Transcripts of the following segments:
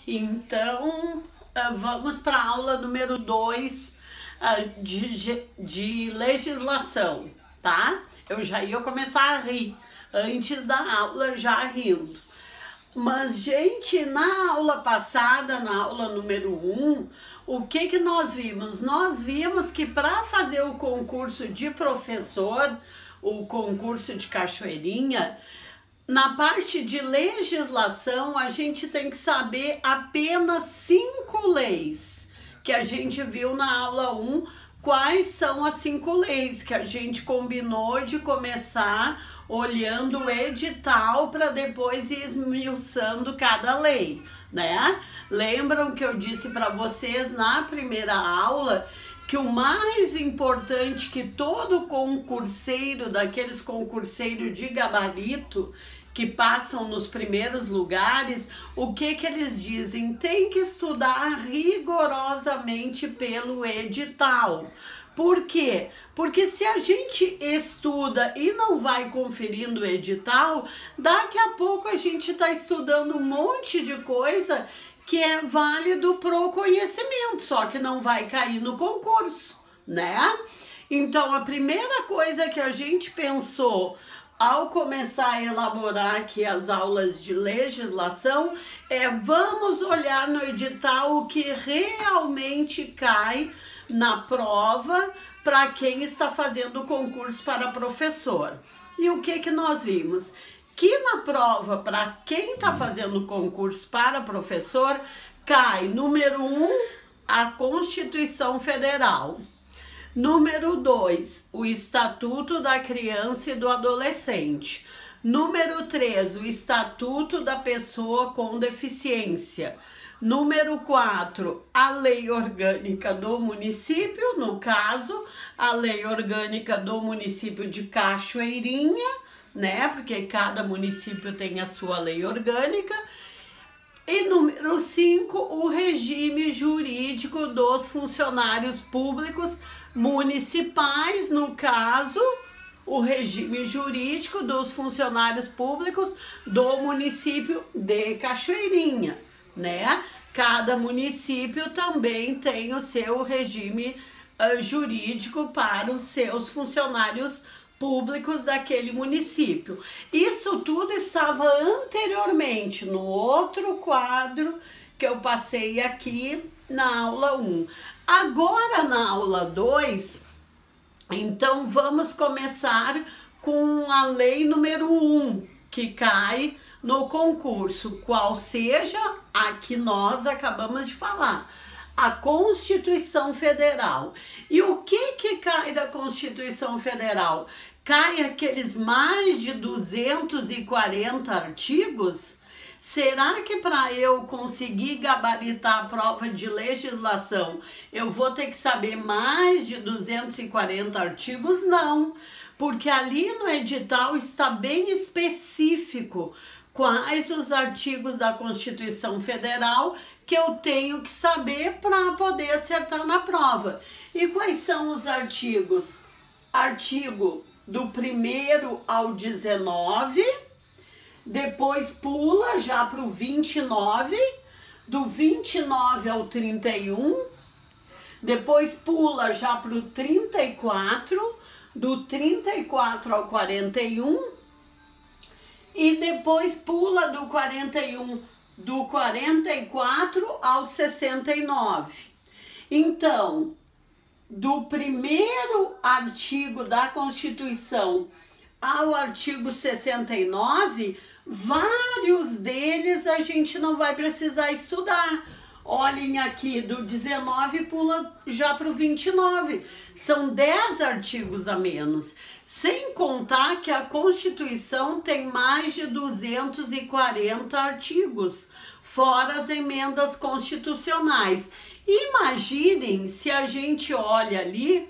Então, vamos para a aula número 2 de legislação, tá? Eu já ia começar a rir, antes da aula já rindo. Mas, gente, na aula passada, na aula número 1, o que nós vimos? Nós vimos que para fazer o concurso de professor, o concurso de cachoeirinha, na parte de legislação, a gente tem que saber apenas 5 leis, que a gente viu na aula 1, quais são as 5 leis que a gente combinou de começar olhando o edital para depois ir esmiuçando cada lei, né? Lembram que eu disse para vocês na primeira aula que o mais importante que todo concurseiro, daqueles concurseiros de gabarito, que passam nos primeiros lugares, o que eles dizem? Tem que estudar rigorosamente pelo edital. Por quê? Porque se a gente estuda e não vai conferindo o edital, daqui a pouco a gente está estudando um monte de coisa que é válido pro conhecimento, só que não vai cair no concurso, né? Então, a primeira coisa que a gente pensou ao começar a elaborar aqui as aulas de legislação é: vamos olhar no edital o que realmente cai na prova para quem está fazendo o concurso para professor. E o que nós vimos? Que na prova, para quem está fazendo o concurso para professor, cai, número 1, a Constituição Federal. Número 2, o Estatuto da Criança e do Adolescente. Número 3, o Estatuto da Pessoa com Deficiência. Número 4, a Lei Orgânica do Município, no caso, a Lei Orgânica do Município de Cachoeirinha, né? Porque cada município tem a sua lei orgânica. E número 5, o regime jurídico dos funcionários públicos municipais, no caso, o regime jurídico dos funcionários públicos do município de Cachoeirinha, né? Cada município também tem o seu regime jurídico para os seus funcionários públicos daquele município. Isso tudo estava anteriormente no outro quadro que eu passei aqui na aula 1. Agora, na aula 2, então vamos começar com a lei número 1, que cai no concurso, qual seja a que nós acabamos de falar, a Constituição Federal. E o que cai da Constituição Federal? Cai aqueles mais de 240 artigos? Será que para eu conseguir gabaritar a prova de legislação, eu vou ter que saber mais de 240 artigos? Não, porque ali no edital está bem específico quais os artigos da Constituição Federal que eu tenho que saber para poder acertar na prova. E quais são os artigos? Artigo do 1º ao 19, depois pula já para o 29, do 29 ao 31, depois pula já para o 34, do 34 ao 41, e depois pula do 41, do 44 ao 69. Então, do 1º artigo da Constituição ao artigo 69, vários deles a gente não vai precisar estudar. Olhem aqui, do 19 pula já para o 29. São 10 artigos a menos. Sem contar que a Constituição tem mais de 240 artigos, fora as emendas constitucionais. Imaginem se a gente olha ali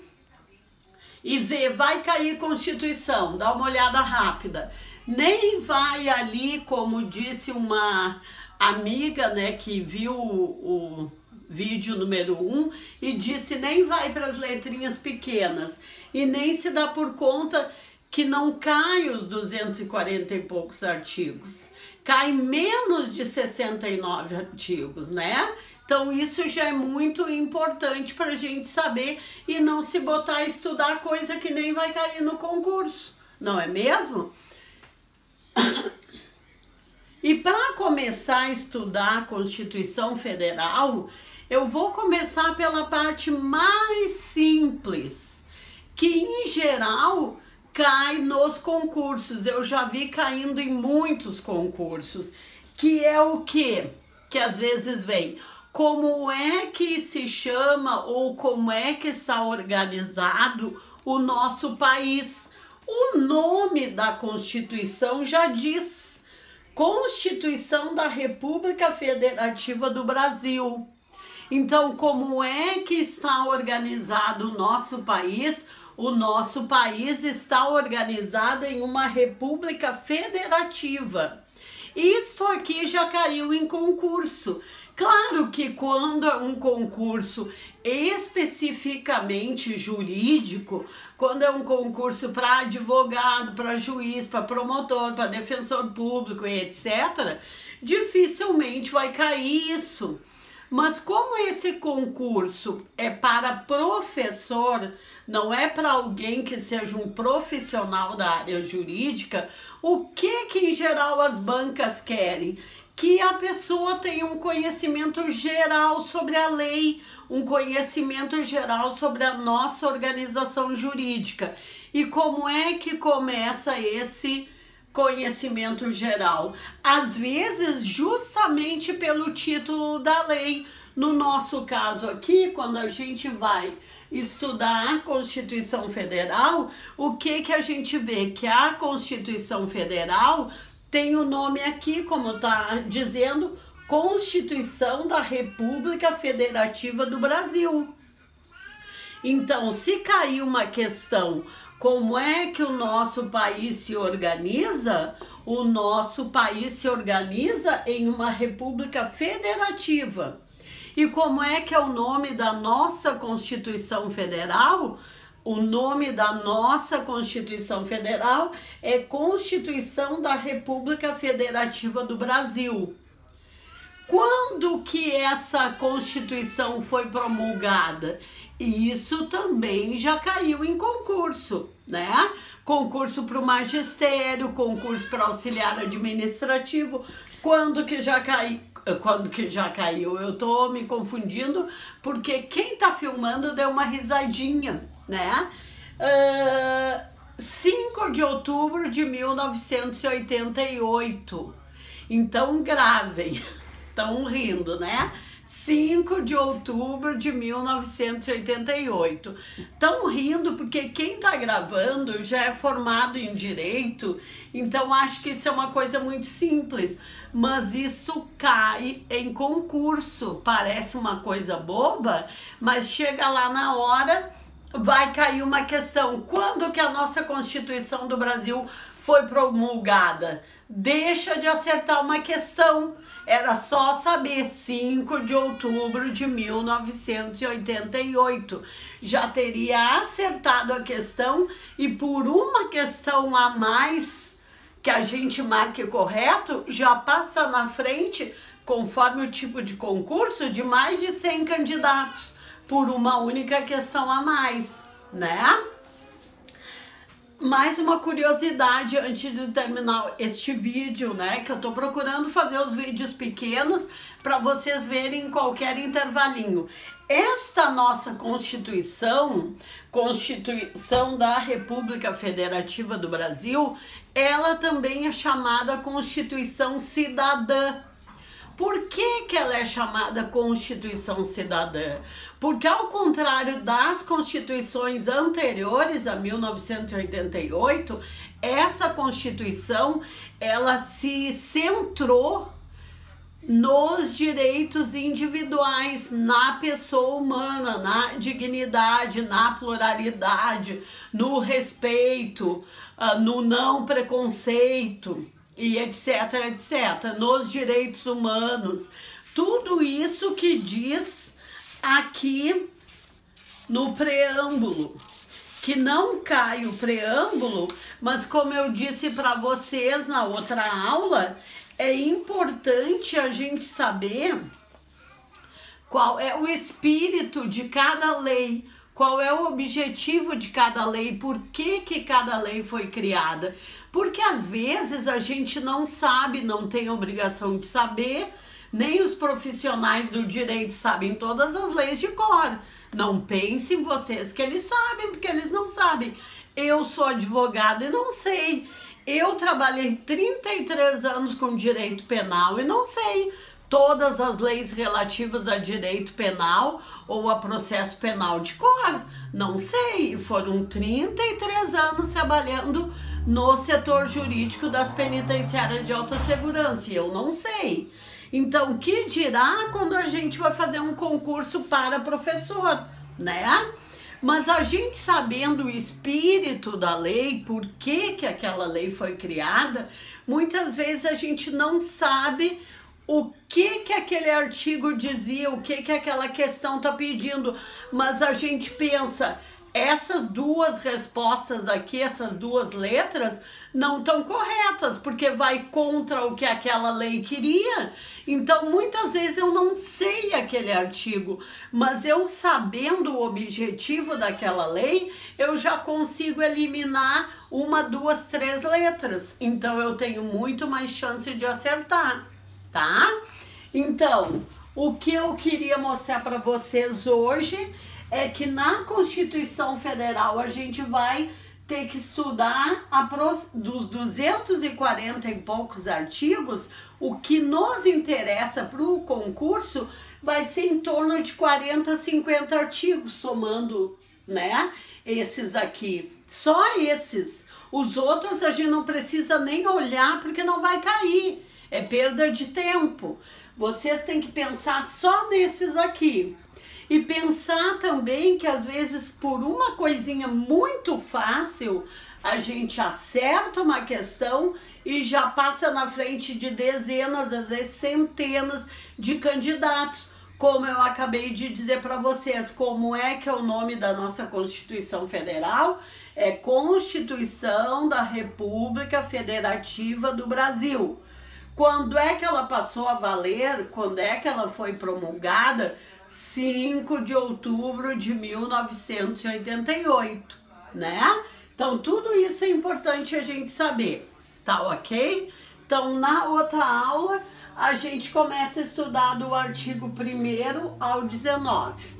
e vê, vai cair Constituição, dá uma olhada rápida. Nem vai ali, como disse uma amiga, né, que viu o vídeo número 1 e disse, nem vai para as letrinhas pequenas e nem se dá por conta que não cai os 240 e poucos artigos, cai menos de 69 artigos, né? Então isso já é muito importante para a gente saber e não se botar a estudar coisa que nem vai cair no concurso, não é mesmo? E para começar a estudar a Constituição Federal, eu vou começar pela parte mais simples, que em geral cai nos concursos. Eu já vi caindo em muitos concursos, que é o quê? Que às vezes vem, como é que se chama ou como é que está organizado o nosso país? O nome da Constituição já diz. Constituição da República Federativa do Brasil. Então, como é que está organizado o nosso país? O nosso país está organizado em uma república federativa. Isso aqui já caiu em concurso. Claro que quando é um concurso especificamente jurídico, quando é um concurso para advogado, para juiz, para promotor, para defensor público e etc., dificilmente vai cair isso. Mas como esse concurso é para professor, não é para alguém que seja um profissional da área jurídica, o que em geral as bancas querem? Que a pessoa tenha um conhecimento geral sobre a lei, um conhecimento geral sobre a nossa organização jurídica. E como é que começa esse conhecimento geral? Às vezes, justamente pelo título da lei. No nosso caso aqui, quando a gente vai estudar a Constituição Federal, o que a gente vê? Que a Constituição Federal tem o nome aqui, como está dizendo, Constituição da República Federativa do Brasil. Então, se cair uma questão, como é que o nosso país se organiza? O nosso país se organiza em uma república federativa. E como é que é o nome da nossa Constituição Federal? O nome da nossa Constituição Federal é Constituição da República Federativa do Brasil. Quando que essa Constituição foi promulgada? Isso também já caiu em concurso, né? Concurso para o magistério, concurso para auxiliar administrativo. Quando que já caiu? Eu tô me confundindo porque quem tá filmando deu uma risadinha, né? 5 de outubro de 1988. Então gravem. Estão rindo, né? 5 de outubro de 1988. Estão rindo porque quem tá gravando já é formado em direito, então acho que isso é uma coisa muito simples. Mas isso cai em concurso. Parece uma coisa boba, mas chega lá na hora, vai cair uma questão. Quando que a nossa Constituição do Brasil foi promulgada? Deixa de acertar uma questão. Era só saber, 5 de outubro de 1988. Já teria acertado a questão e por uma questão a mais que a gente marque correto, já passa na frente, conforme o tipo de concurso, de mais de 100 candidatos, por uma única questão a mais, né? Mais uma curiosidade antes de terminar este vídeo, né? Que eu tô procurando fazer os vídeos pequenos para vocês verem em qualquer intervalinho. Esta nossa Constituição, Constituição da República Federativa do Brasil, ela também é chamada Constituição Cidadã. Por que ela é chamada Constituição Cidadã? Porque ao contrário das constituições anteriores a 1988, essa Constituição, ela se centrou nos direitos individuais, na pessoa humana, na dignidade, na pluralidade, no respeito, no não preconceito, e etc, etc, nos direitos humanos. Tudo isso que diz aqui no preâmbulo, que não cai o preâmbulo, mas como eu disse para vocês na outra aula, é importante a gente saber qual é o espírito de cada lei, qual é o objetivo de cada lei, por que cada lei foi criada. Porque às vezes a gente não sabe, não tem obrigação de saber, nem os profissionais do direito sabem todas as leis de cor. Não pensem vocês que eles sabem, porque eles não sabem. Eu sou advogada e não sei. Eu trabalhei 33 anos com direito penal e não sei todas as leis relativas a direito penal ou a processo penal de cor. Não sei. Foram 33 anos trabalhando no setor jurídico das penitenciárias de alta segurança e eu não sei. Então, que dirá quando a gente vai fazer um concurso para professor, né? Mas a gente sabendo o espírito da lei, por que aquela lei foi criada, muitas vezes a gente não sabe o que aquele artigo dizia, o que aquela questão está pedindo, mas a gente pensa, essas duas respostas aqui, essas duas letras, não estão corretas, porque vai contra o que aquela lei queria. Então, muitas vezes eu não sei aquele artigo, mas eu sabendo o objetivo daquela lei, eu já consigo eliminar uma, duas, três letras. Então, eu tenho muito mais chance de acertar, tá? Então, o que eu queria mostrar para vocês hoje é que na Constituição Federal a gente vai ter que estudar dos 240 e poucos artigos, o que nos interessa para o concurso vai ser em torno de 40, 50 artigos, somando, né, esses aqui. Só esses. Os outros a gente não precisa nem olhar porque não vai cair. É perda de tempo. Vocês têm que pensar só nesses aqui. E pensar também que às vezes por uma coisinha muito fácil a gente acerta uma questão e já passa na frente de dezenas, às vezes centenas de candidatos. Como eu acabei de dizer para vocês, como é que é o nome da nossa Constituição Federal? É Constituição da República Federativa do Brasil. Quando é que ela passou a valer? Quando é que ela foi promulgada? 5 de outubro de 1988, né? Então, tudo isso é importante a gente saber, tá ok? Então, na outra aula, a gente começa a estudar do artigo 1º ao 19.